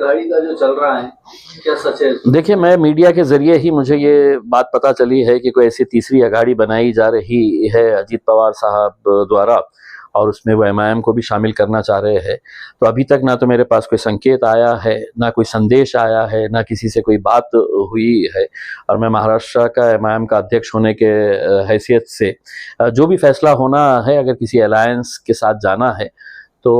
अघाड़ी का जो चल रहा है, क्या सच है? देखिए, मैं मीडिया के जरिए ही मुझे ये बात पता चली है कि कोई ऐसी तीसरी अघाड़ी बनाई जा रही है अजीत पवार साहब द्वारा, और उसमें वो एमआईएम को भी शामिल करना चाह रहे हैं। तो अभी तक ना तो मेरे पास कोई संकेत आया है, ना कोई संदेश आया है, ना किसी से कोई बात हुई है। और मैं महाराष्ट्र का एमआईएम का अध्यक्ष होने के हैसियत से जो भी फैसला होना है, अगर किसी अलायंस के साथ जाना है तो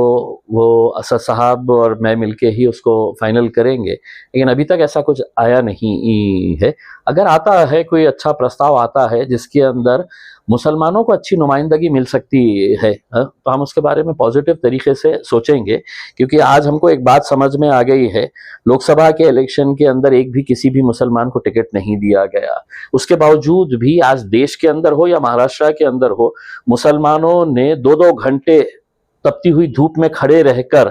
वो असद साहब और मैं मिलके ही उसको फाइनल करेंगे। लेकिन अभी तक ऐसा कुछ आया नहीं है। अगर आता है, कोई अच्छा प्रस्ताव आता है जिसके अंदर मुसलमानों को अच्छी नुमाइंदगी मिल सकती है, तो हम उसके बारे में पॉजिटिव तरीके से सोचेंगे। क्योंकि आज हमको एक बात समझ में आ गई है, लोकसभा के इलेक्शन के अंदर एक भी किसी भी मुसलमान को टिकट नहीं दिया गया। उसके बावजूद भी आज देश के अंदर हो या महाराष्ट्र के अंदर हो, मुसलमानों ने 2-2 घंटे तपती हुई धूप में खड़े रहकर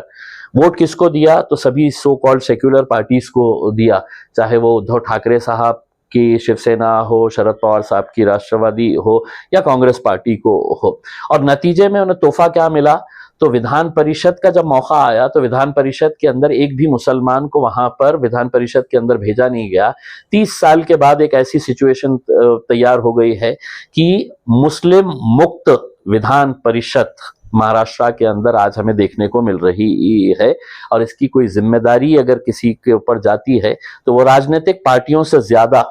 वोट किसको दिया? तो सभी सो कॉल्ड सेक्युलर पार्टीज को दिया। चाहे वो उद्धव ठाकरे साहब की शिवसेना हो, शरद पवार साहब की राष्ट्रवादी हो, या कांग्रेस पार्टी को हो। और नतीजे में उन्हें तोहफा क्या मिला? तो विधान परिषद का जब मौका आया तो विधान परिषद के अंदर एक भी मुसलमान को वहां पर विधान परिषद के अंदर भेजा नहीं गया। 30 साल के बाद एक ऐसी सिचुएशन तैयार हो गई है कि मुस्लिम मुक्त विधान परिषद महाराष्ट्र के अंदर आज हमें देखने को मिल रही है। और इसकी कोई जिम्मेदारी अगर किसी के ऊपर जाती है तो वो राजनीतिक पार्टियों से ज्यादा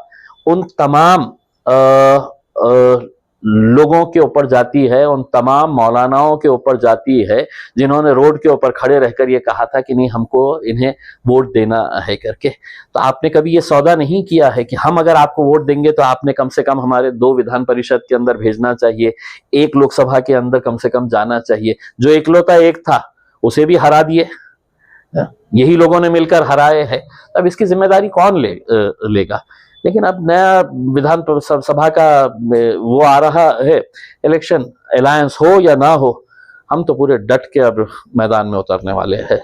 उन तमाम लोगों के ऊपर जाती है, उन तमाम मौलानाओं के ऊपर जाती है जिन्होंने रोड के ऊपर खड़े रहकर ये कहा था कि नहीं, हमको इन्हें वोट देना है करके। तो आपने कभी ये सौदा नहीं किया है कि हम अगर आपको वोट देंगे तो आपने कम से कम हमारे 2 विधान परिषद के अंदर भेजना चाहिए, 1 लोकसभा के अंदर कम से कम जाना चाहिए। जो इकलौता एक था उसे भी हरा दिए, यही लोगों ने मिलकर हराए हैं। अब इसकी जिम्मेदारी कौन लेगा? लेकिन अब नया विधान सभा का वो आ रहा है इलेक्शन, अलायंस हो या ना हो, हम तो पूरे डट के अब मैदान में उतरने वाले हैं।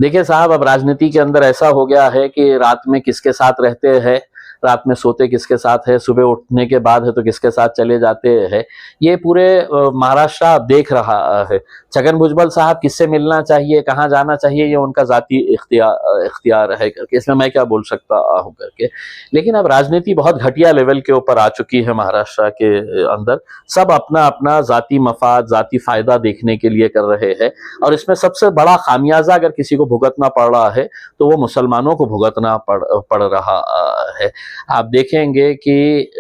देखिए साहब, अब राजनीति के अंदर ऐसा हो गया है कि रात में किसके साथ रहते हैं, रात में सोते किसके साथ है, सुबह उठने के बाद है तो किसके साथ चले जाते हैं, ये पूरे महाराष्ट्र देख रहा है। छगन भुजबल साहब किससे मिलना चाहिए, कहाँ जाना चाहिए, ये उनका जाती इख्तियार है करके, इसमें मैं क्या बोल सकता हूँ करके। लेकिन अब राजनीति बहुत घटिया लेवल के ऊपर आ चुकी है महाराष्ट्र के अंदर। सब अपना अपना जाती मफाद, जाती फायदा देखने के लिए कर रहे हैं। और इसमें सबसे बड़ा खामियाजा अगर किसी को भुगतना पड़ रहा है तो वो मुसलमानों को भुगतना पड़ रहा है। आप देखेंगे कि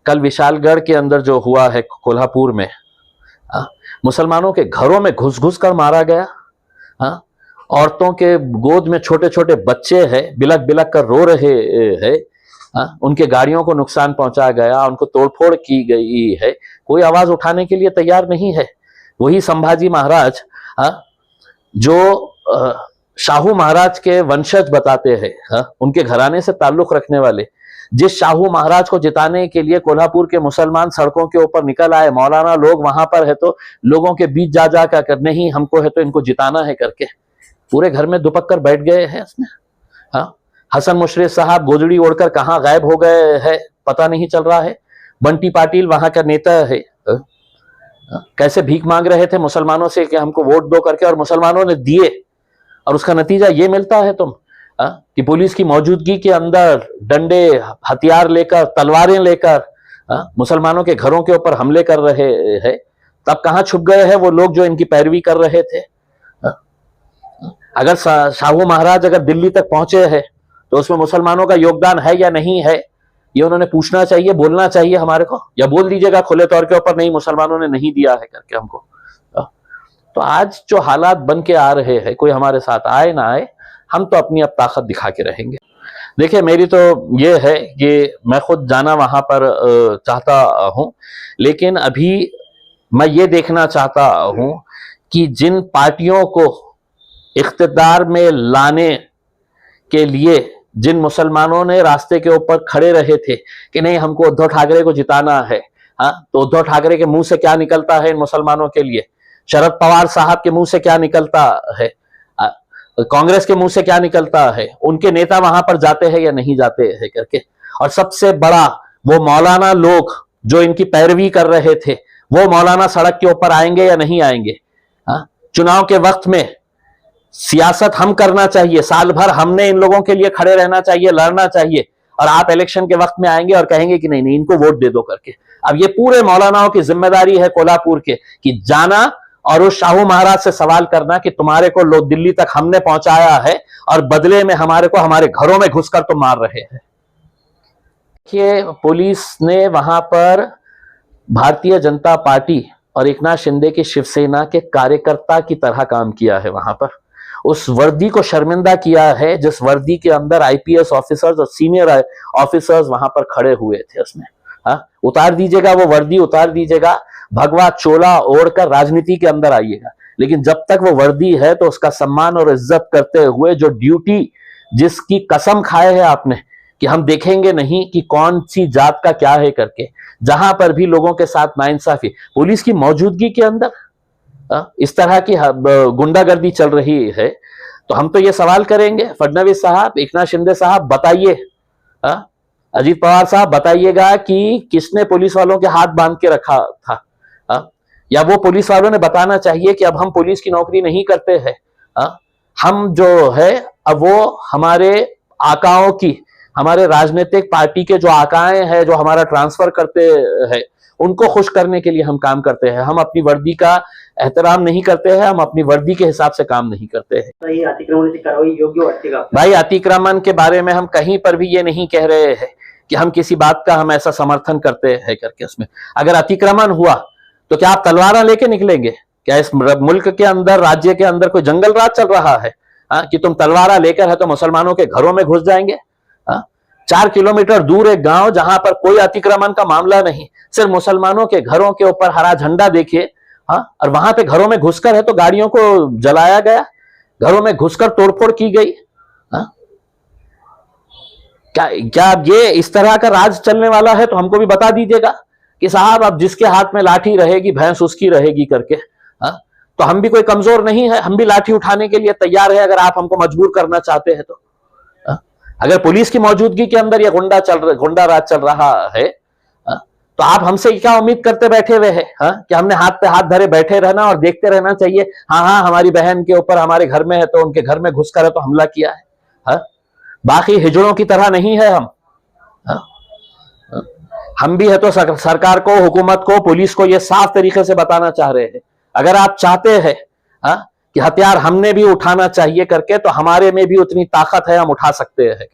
कल विशालगढ़ के अंदर जो हुआ है कोल्हापुर में, मुसलमानों के घरों में घुस घुस कर मारा गया। औरतों के गोद में छोटे छोटे बच्चे हैं, बिलक बिलक कर रो रहे हैं। उनके गाड़ियों को नुकसान पहुंचा गया, उनको तोड़फोड़ की गई है। कोई आवाज उठाने के लिए तैयार नहीं है। वही संभाजी महाराज जो शाहू महाराज के वंशज बताते हैं, उनके घराने से ताल्लुक रखने वाले, जिस शाहू महाराज को जिताने के लिए कोल्हापुर के मुसलमान सड़कों के ऊपर निकल आए, मौलाना लोग वहां पर है तो लोगों के बीच जा जा कर नहीं, हमको है तो इनको जिताना है करके पूरे घर में दुपक कर बैठ गए हैं इसमें। हसन मुशर्रफ साहब गोदड़ी ओढ़कर कहाँ गायब हो गए हैं पता नहीं चल रहा है। बंटी पाटिल वहां का नेता है, कैसे भीख मांग रहे थे मुसलमानों से कि हमको वोट दो करके, और मुसलमानों ने दिए। और उसका नतीजा ये मिलता है कि पुलिस की मौजूदगी के अंदर डंडे, हथियार लेकर, तलवारें लेकर मुसलमानों के घरों के ऊपर हमले कर रहे हैं। तब कहाँ छुप गए हैं वो लोग जो इनकी पैरवी कर रहे थे? अगर शाहू महाराज अगर दिल्ली तक पहुंचे हैं तो उसमें मुसलमानों का योगदान है या नहीं है, ये उन्होंने पूछना चाहिए, बोलना चाहिए हमारे को। या बोल दीजिएगा खुले तौर के ऊपर, नहीं मुसलमानों ने नहीं दिया है करके हमको। तो आज जो हालात बन के आ रहे हैं, कोई हमारे साथ आए ना आए, हम तो अपनी अब ताकत दिखा के रहेंगे। देखिए, मेरी तो ये है कि मैं खुद जाना वहां पर चाहता हूं, लेकिन अभी मैं ये देखना चाहता हूं कि जिन पार्टियों को इख्तिदार में लाने के लिए जिन मुसलमानों ने रास्ते के ऊपर खड़े रहे थे कि नहीं हमको उद्धव ठाकरे को जिताना है, तो उद्धव ठाकरे के मुंह से क्या निकलता है इन मुसलमानों के लिए? शरद पवार साहब के मुंह से क्या निकलता है? कांग्रेस के मुंह से क्या निकलता है? उनके नेता वहां पर जाते हैं या नहीं जाते हैं करके। और सबसे बड़ा, वो मौलाना लोग जो इनकी पैरवी कर रहे थे, वो मौलाना सड़क के ऊपर आएंगे या नहीं आएंगे? चुनाव के वक्त में सियासत हम करना चाहिए, साल भर हमने इन लोगों के लिए खड़े रहना चाहिए, लड़ना चाहिए, और आप इलेक्शन के वक्त में आएंगे और कहेंगे कि नहीं नहीं इनको वोट दे दो करके। अब ये पूरे मौलानाओं की जिम्मेदारी है कोल्हापुर के कि जाना और उस शाहू महाराज से सवाल करना कि तुम्हारे को लोग दिल्ली तक हमने पहुंचाया है और बदले में हमारे को हमारे घरों में घुसकर तुम मार रहे हैं। देखिए, पुलिस ने वहां पर भारतीय जनता पार्टी और एकनाथ शिंदे की शिवसेना के कार्यकर्ता की तरह काम किया है। वहां पर उस वर्दी को शर्मिंदा किया है जिस वर्दी के अंदर आईपीएस ऑफिसर्स और सीनियर ऑफिसर्स वहां पर खड़े हुए थे। उसमें उतार दीजिएगा, वो वर्दी उतार दीजिएगा, भगवा चोला ओढ़कर राजनीति के अंदर आइएगा, लेकिन जब तक वो वर्दी है तो उसका सम्मान और इज्जत करते हुए जो ड्यूटी जिसकी कसम खाए है आपने कि हम देखेंगे नहीं कि कौन सी जात का क्या है करके, जहां पर भी लोगों के साथ नाइंसाफी पुलिस की मौजूदगी के अंदर इस तरह की गुंडागर्दी चल रही है, तो हम तो ये सवाल करेंगे फडणवीस साहब, एकनाथ शिंदे साहब, बताइए, अजीत पवार साहब, बताइएगा कि किसने पुलिस वालों के हाथ बांध के रखा था? या वो पुलिस वालों ने बताना चाहिए कि अब हम पुलिस की नौकरी नहीं करते हैं, हम जो है अब वो हमारे आकाओं की, हमारे राजनीतिक पार्टी के जो आकाएं हैं जो हमारा ट्रांसफर करते हैं उनको खुश करने के लिए हम काम करते हैं। हम अपनी वर्दी का एहतराम नहीं करते हैं, हम अपनी वर्दी के हिसाब से काम नहीं करते हैं। भाई, अतिक्रमण के बारे में हम कहीं पर भी ये नहीं कह रहे हैं कि हम किसी बात का हम ऐसा समर्थन करते हैं करके। उसमें अगर अतिक्रमण हुआ तो क्या आप तलवारें लेके निकलेंगे? क्या इस मुल्क के अंदर, राज्य के अंदर कोई जंगल राज चल रहा है कि तुम तलवारा लेकर है तो मुसलमानों के घरों में घुस जाएंगे? 4 किलोमीटर दूर एक गांव जहां पर कोई अतिक्रमण का मामला नहीं, सिर्फ मुसलमानों के घरों के ऊपर हरा झंडा देखिए, और वहां पे घरों में घुसकर है तो गाड़ियों को जलाया गया, घरों में घुसकर तोड़फोड़ की गई। क्या ये इस तरह का राज चलने वाला है? तो हमको भी बता दीजिएगा कि साहब अब जिसके हाथ में लाठी रहेगी भैंस उसकी रहेगी करके। तो हम भी कोई कमजोर नहीं है, हम भी लाठी उठाने के लिए तैयार है अगर आप हमको मजबूर करना चाहते हैं तो। अगर पुलिस की मौजूदगी के अंदर यह गुंडा राज चल रहा है तो आप हमसे क्या उम्मीद करते बैठे हुए हैं कि हमने हाथ पे हाथ धरे बैठे रहना और देखते रहना चाहिए? हाँ, हमारी बहन के ऊपर हमारे घर में है तो उनके घर में घुसकर है तो हमला किया है। बाकी हिजड़ों की तरह नहीं है हम भी है तो सरकार को, हुकूमत को, पुलिस को यह साफ तरीके से बताना चाह रहे हैं। अगर आप चाहते हैं कि हथियार हमने भी उठाना चाहिए करके तो हमारे में भी उतनी ताकत है, हम उठा सकते हैं।